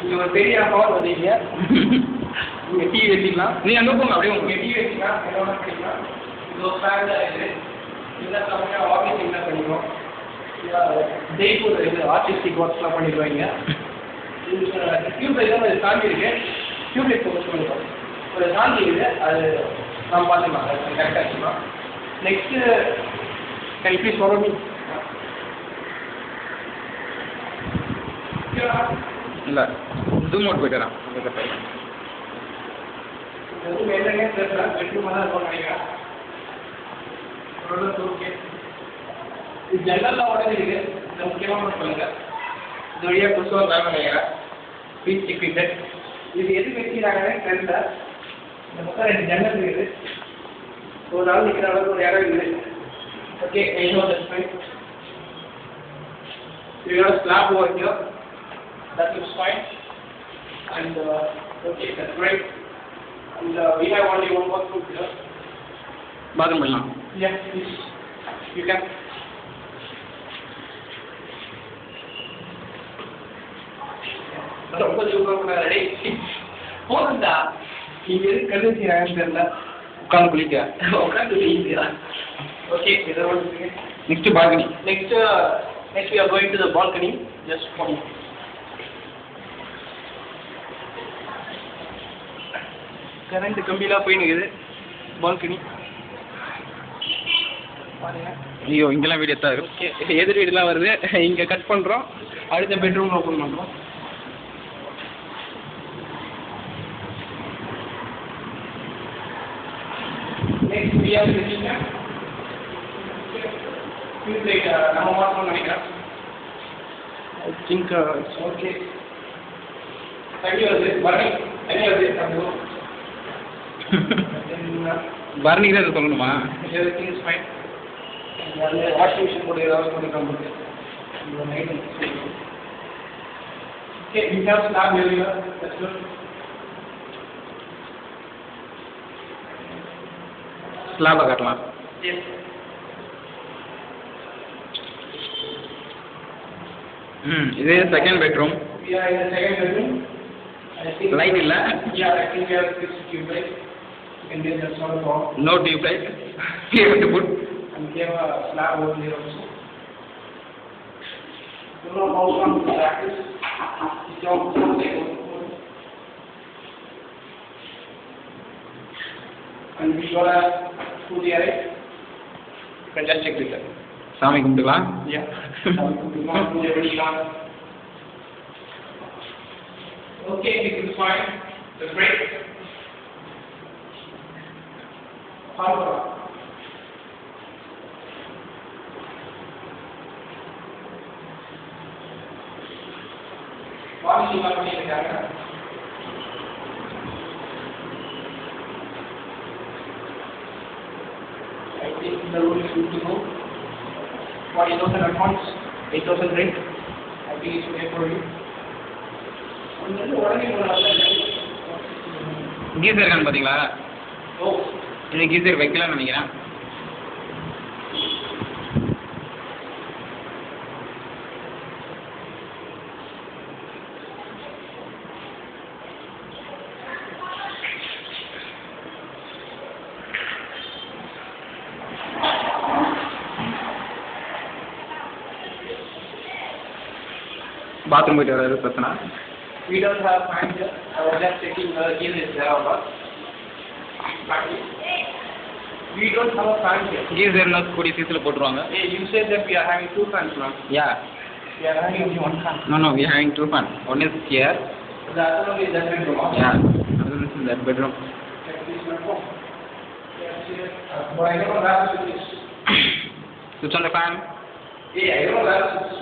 இங்க ஒரு பெரிய ஹால் வந்தீங்க. இங்க டீ வச்சுக்கலாம். நீ அங்கே போங்க அப்படியே இங்க டீ வச்சுக்கலாம். என்ன பண்ணிக்கலாம். இது ஒரு ஃபேன் தான் இது. இந்த சமயம் ஆஃபீஸ் என்ன பண்ணிக்கிறோம். ஜெய்ப்பூர் இது ஆர்டிஸ்டிக் ஒர்க்ஸ்லாம் பண்ணிடுவாங்க. டியூப்லைட் தான் அது சாந்தி இருக்கு. டியூப்லைட் ஃபோக்கஸ் பண்ணிடுவோம். ஒரு சாந்தி இருக்குது. அது நாம் பார்த்துக்கலாம். அது கரெக்டாக வச்சுக்கலாம். Next can you please follow me? இல்லை ஜூம் அவுட் போயிட்டு வரேன். இந்த ரூம் என்னன்னே தெரியல. பெட்ரூமாக தான் இருக்கும் நினைக்கிறேன். ஓகே. இது ஜன்னல்லாம் உடஞ்சிருக்கு. இந்த முக்கியமாக சொல்லுங்க. இந்த வழியாக புதுசாக தான் நினைக்கிறேன். Please check it. இது எது வச்சுக்கிறாங்கன்னே தெரியல. இந்த பக்கம் 2 ஜன்னல் இருக்குது. ஒரு நாள் நிற்கிற அளவுக்கு ஒரு இடம் இருக்குது. Okay, I know that's fine. So you have a slab over here. That looks fine. And okay, that's great. And we have only one more room here. Bathroom பண்ணலாம். Yeah, please. You can. ரொம்ப ஜூக்காக ready. போதுண்டா. இங்க இருக்கு கண்டுபிடிக்கிறாங்கன்னு தெரியல. உட்காந்து குளிக்க. உட்காந்து குளிக்கிறா. Okay, next balcony. Next we are going to the balcony. Just one. Current கம்பிலா போய் நிக்குது. balcony. பாருங்க. ஐயோ இங்கெல்லாம் வீடு எத்தா இருக்கு. ஓகே, எதிர் வீடுலாம் வருது. இங்க கட் பண்றோம். அடுத்த பெட்ரூம் ஓபன் பண்றோம். Next we are getting like நம்ம மாத்தணும் நினைக்கிறேன். I think it's okay. தண்ணி வருது. தண்ணி வருது. பர்னிங் தான் சொல்லணுமா? Everything is fine. Washing machine போட்டு ஏதாவது பண்ணிக்கலாம். Okay, we have slab area. That's good. ஸ்லாபை காட்டலாம். Yes. இது second bedroom. We are in the second bedroom. I think Light illa? Yeah, I think we have fixed tube light. You can get that sort of problem. No tube light. We have to put. And we have a slab over here also. You know how some practice. And we got a food area. You can just check this out. சாமி கும்பிட்டுக்கலாம். Yeah. Okay, this is fine. That's great. Washing machine is there. I think the room is good to go. 40,000 advance, 8,000 rent. I think it's okay for you. Geyser இருக்கான்னு பார்த்தீங்களா? Oh, இது geyser வைக்கலாம்னு நினைக்கிறேன். Bathroom போயிட்டு வர பிரச்சனை. we don't have fans here. I was just checking whether here is there or not. We don't have a fan here. கீசர்னா கூடிய சீசில் போட்டுருவாங்க. Hey, you said that we are having 2 fans now. Yeah. We are having only 1 fan. No, we are having 2 fans. One is here. The other one is that bedroom. Yeah. Other is in that bedroom. Check this one for. Yes, yes. But I don't know where to switch. Switch on the fan. Yeah, I don't know where to switch.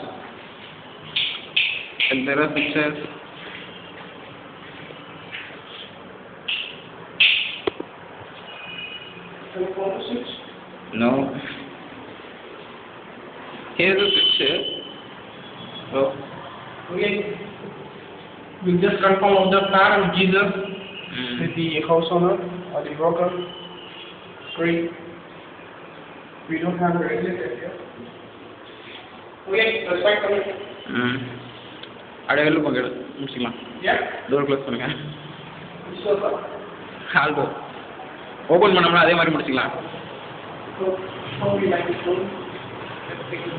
And there are switches. Switch? No. Here's the switch. Oh. Okay. We'll just confirm on the fan and geyser with the house owner or the broker. Great. We don't have a regulator here. Okay, let's find something. அப்படியே வெளில போங்க முடிச்சுக்கலாம். Yeah. Door close பண்ணுங்க. So far. Hall door open பண்ணோம்னா அதே மாதிரி முடிச்சுக்கலாம். So, how we like this one? Let's take it.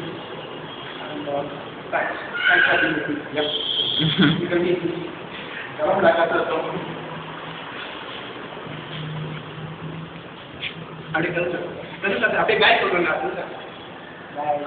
And thanks. Thanks for being with me. Yep. You can meet me. Around like that. அப்படியே அப்படியே back சொல்றேன். பாய்.